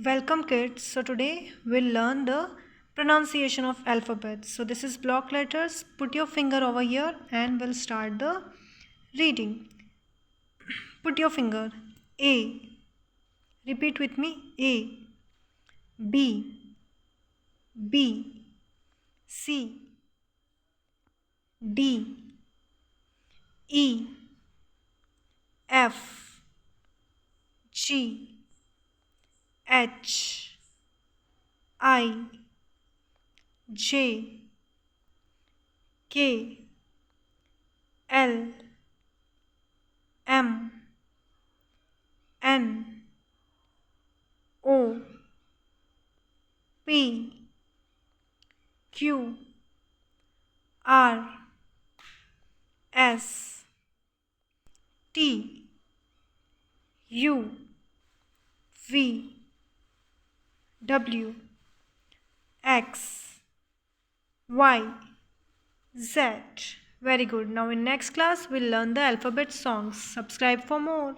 Welcome kids. So today we'll learn the pronunciation of alphabets. So this is block letters. Put your finger over here and we'll start the reading. Put your finger. A. Repeat with me. A. B. B. C. D. E. F. G. H. I. J. K. L. M. N. O. P. Q. R. S. T. U. V. W. X. Y. Z. Very good. Now in next class we'll learn the alphabet songs. Subscribe for more.